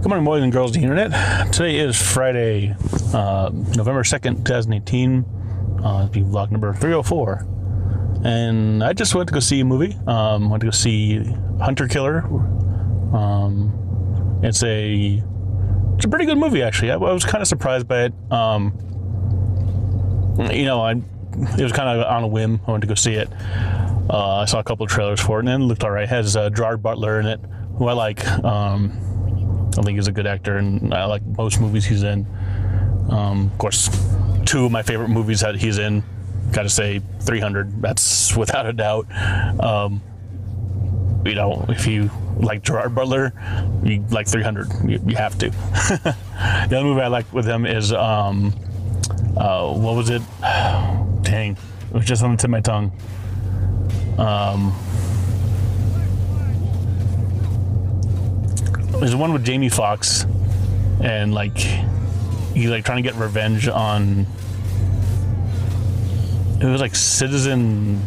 Good morning, boys and girls of the internet. Today is Friday, November 2nd, 2018. It'll be vlog number 304. And I just went to go see a movie. Went to go see Hunter Killer. It's a pretty good movie, actually. I was kind of surprised by it. It was kind of on a whim. I went to go see it. I saw a couple of trailers for it, and it looked all right. It has Gerard Butler in it, who I like. I think he's a good actor, and I like most movies he's in. Of course, two of my favorite movies that he's in, gotta say 300, that's without a doubt. If you like Gerard Butler, you like 300, you have to. The other movie I like with him is, what was it? Dang, it was just on the tip of my tongue. There's one with Jamie Foxx, and he's trying to get revenge on. It was like Citizen.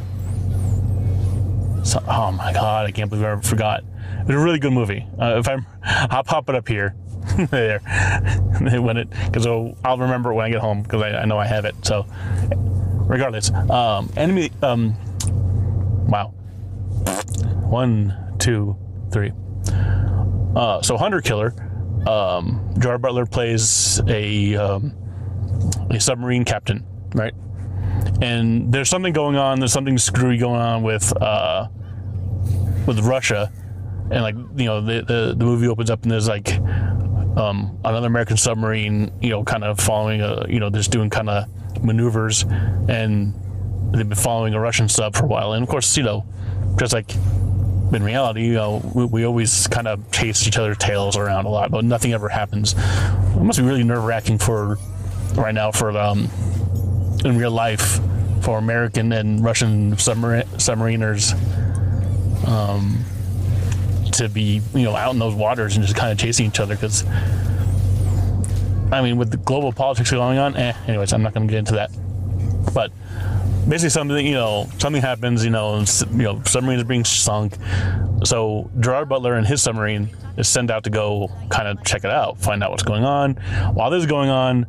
Oh my god, I can't believe I forgot. It was a really good movie. I'll pop it up here, there, because I'll remember it when I get home, because I know I have it. So, regardless, enemy. Wow. 1, 2, 3. So Hunter Killer, Gerard Butler plays a submarine captain, right? And there's something going on. There's something screwy going on with Russia, and the movie opens up and there's another American submarine, kind of following just doing kind of maneuvers, and they've been following a Russian sub for a while. And of course, just like in reality, we always kind of chase each other's tails around a lot, but nothing ever happens. It must be really nerve-wracking right now in real life for American and Russian submariners to be out in those waters and just kind of chasing each other, because with the global politics going on, anyways, I'm not going to get into that. But basically something happens, and submarines are being sunk. So Gerard Butler and his submarine is sent out to go kind of check it out, find out what's going on. While this is going on,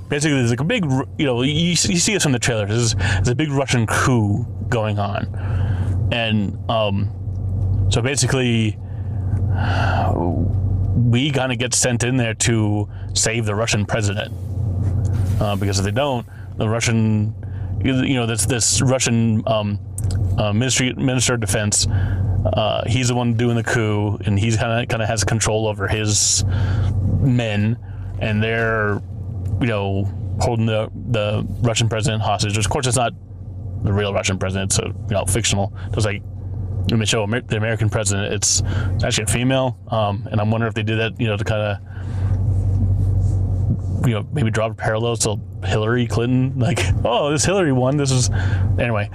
basically there's a big, you see this in the trailer, there's a big Russian coup going on. And so basically we kind of get sent in there to save the Russian president, because if they don't, the Russian, this Russian Minister of Defense, he's the one doing the coup, and he's kind of has control over his men, and they're holding the Russian president hostage. Of course, it's not the real Russian president; it's fictional. Just like when they show the American president, it's actually a female, and I'm wondering if they did that, to kind of maybe draw parallels to Hillary Clinton, this Hillary won, this is, anyway.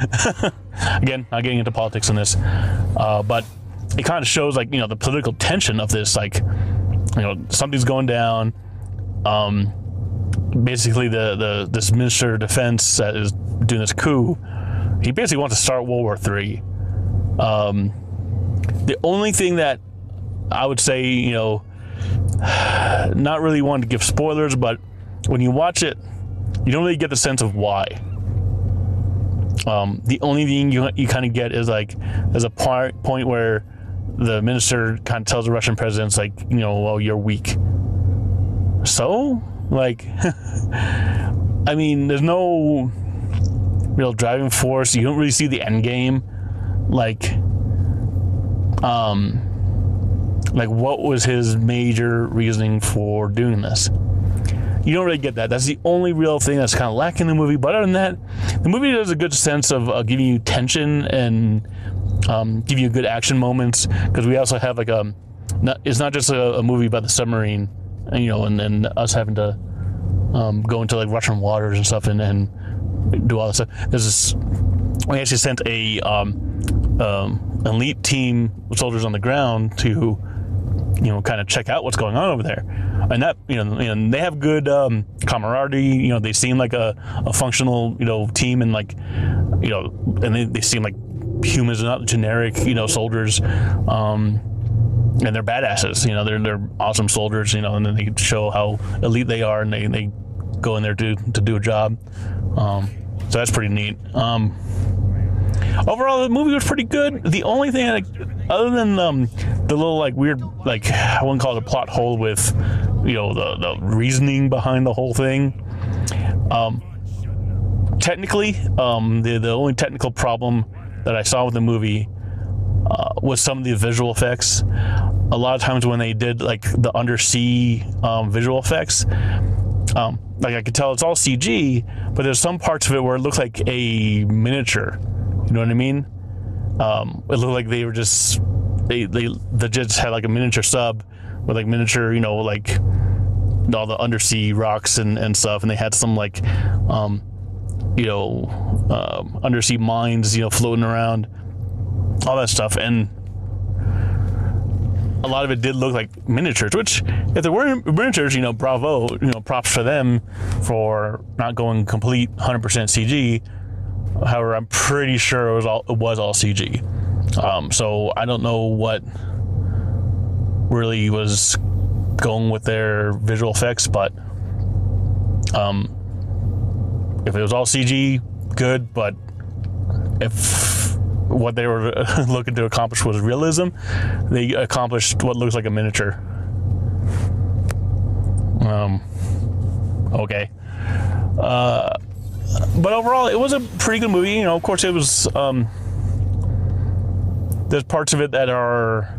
Again, not getting into politics in this, but it kind of shows the political tension of this, something's going down. Basically this Minister of Defense that is doing this coup, he basically wants to start World War III. The only thing that I would say, not really wanting to give spoilers, but when you watch it, you don't really get the sense of why. The only thing you kind of get is there's a point where the minister kind of tells the Russian president, well, you're weak. So, there's no real driving force. You don't really see the end game. What was his major reasoning for doing this? You don't really get that. That's the only real thing that's kind of lacking in the movie. But other than that, the movie does a good sense of giving you tension and giving you good action moments. Because we also have it's not just a movie about the submarine, and then us having to go into Russian waters and stuff and do all this stuff. We actually sent a elite team of soldiers on the ground to kind of check out what's going on over there, and that and they have good camaraderie. They seem like a functional team, and and they seem like humans, not generic soldiers. and they're badasses. You know, they're awesome soldiers. You know, and then they show how elite they are, and they go in there to do a job. So that's pretty neat. Overall, the movie was pretty good. The only thing, other than the little like weird, like I wouldn't call it a plot hole with, you know, the reasoning behind the whole thing. Technically, the only technical problem that I saw with the movie was some of the visual effects. A lot of times when they did like the undersea visual effects, like I could tell it's all CG, but there's some parts of it where it looked like a miniature. You know what I mean? It looked like they were just they just had like a miniature sub with like miniature, you know, like all the undersea rocks and stuff, and they had some like you know, undersea mines, you know, floating around, all that stuff, and a lot of it did look like miniatures, which if there were miniatures, you know, bravo, you know, props for them for not going complete 100% CG. However, I'm pretty sure it was all CG. So I don't know what really was going with their visual effects, but if it was all CG, good. But if what they were looking to accomplish was realism, they accomplished what looks like a miniature. Okay. But overall, it was a pretty good movie. You know, of course, it was. There's parts of it that are,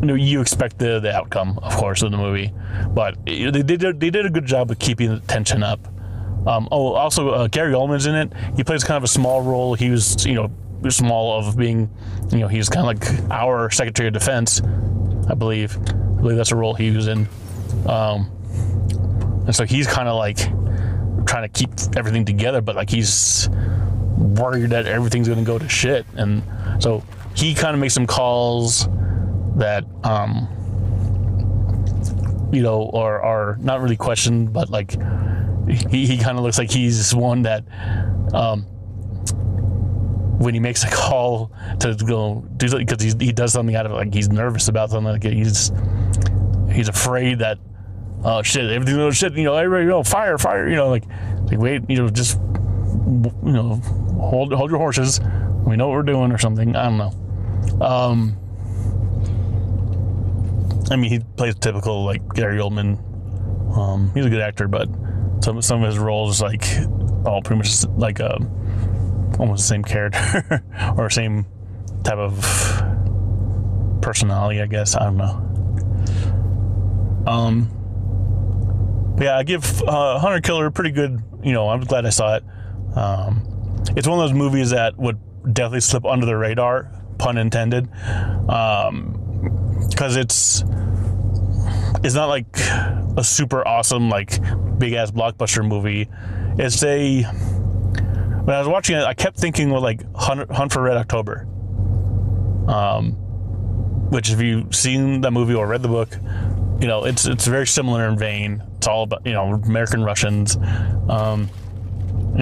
you know, you expect the outcome, of course, of the movie, but they did a good job of keeping the tension up. Also, Gary Oldman's in it. He plays kind of a small role. He was, you know, small of being, you know, he's kind of like our Secretary of Defense, I believe. I believe that's a role he was in. And so he's kind of like trying to keep everything together, but like he's worried that everything's going to go to shit. And so he kind of makes some calls that, you know, are not really questioned, but like he kind of looks like he's one that, when he makes a call to go do something, because he does something out of it, like he's nervous about something, like he's afraid that, oh shit, everything goes shit, you know, everybody, you know, fire, you know, like wait, you know, just, you know, hold your horses. We know what we're doing or something. I don't know. I mean, he plays typical like Gary Oldman. He's a good actor, but some of his roles like all pretty much like almost the same character or same type of personality, I guess. I don't know. Yeah, I give Hunter Killer pretty good. You know, I'm glad I saw it. It's one of those movies that would definitely slip under the radar, pun intended, because it's not like a super awesome, like big ass blockbuster movie. It's a, when I was watching it, I kept thinking of like Hunt for Red October, which if you've seen that movie or read the book, you know, it's very similar in vein. It's all about, you know, American Russians, you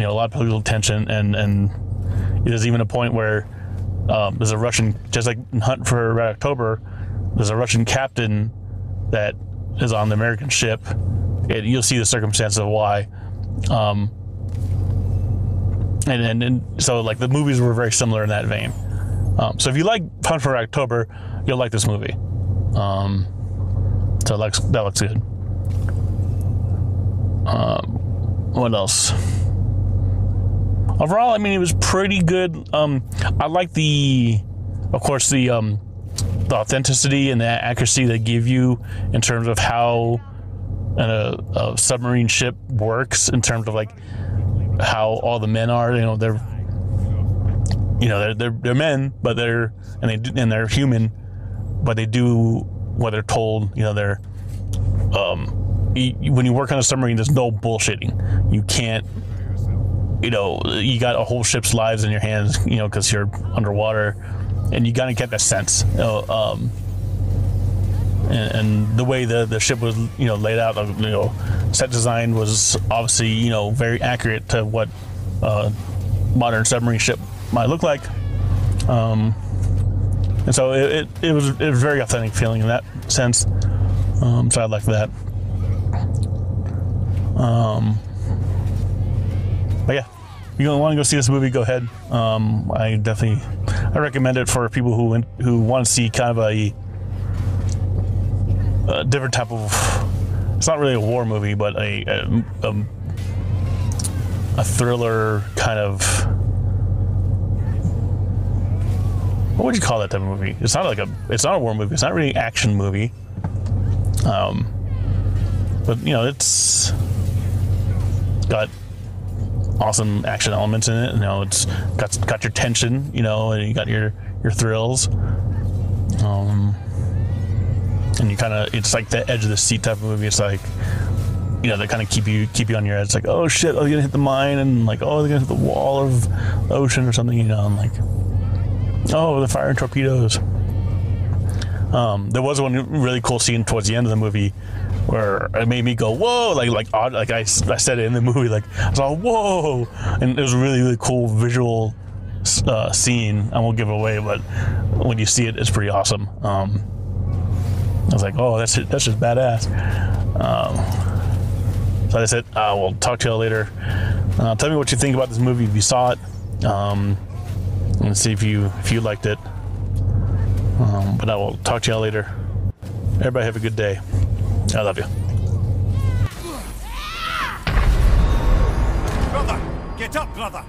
know, a lot of political tension, and there's even a point where there's a Russian, just like Hunt for Red October, there's a Russian captain that is on the American ship. You'll see the circumstances of why. And so like the movies were very similar in that vein. So if you like Hunt for Red October, you'll like this movie. So that looks good. What else? Overall, I mean, it was pretty good. I like of course, the authenticity and the accuracy they give you in terms of how a submarine ship works, in terms of like how all the men are. You know, they're men, but they're human, but they do what they're told. You know, they're when you work on a submarine, there's no bullshitting. You can't, you know, you got a whole ship's lives in your hands, you know, because you're underwater, and you gotta get that sense. You know, and the way the ship was, you know, laid out, you know, set design was obviously, you know, very accurate to what modern submarine ship might look like. And And so it was a very authentic feeling in that sense. So I like that. But yeah, if you want to go see this movie, go ahead. I recommend it for people who want to see kind of a different type of. It's not really a war movie, but a thriller kind of. What would you call that type of movie? It's not it's not a war movie. It's not really an action movie. But it's got awesome action elements in it. It's got your tension. And you got your thrills. And it's like the edge of the seat type of movie. It's like, they kind of keep you on your edge. It's like, oh shit, oh, you're gonna hit the mine, and like, oh, they're gonna hit the wall of the ocean or something, and like, oh, they're firing torpedoes. There was one really cool scene towards the end of the movie where it made me go, whoa, like odd, like I said it in the movie, like I was all, whoa, and it was a really, really cool visual scene. I won't give it away, but when you see it, it's pretty awesome. I was like, oh, that's just badass. So I said, we'll talk to you all later. Tell me what you think about this movie if you saw it, and see if you liked it. But I will talk to you all later. Everybody have a good day. I love you. Brother, get up, brother.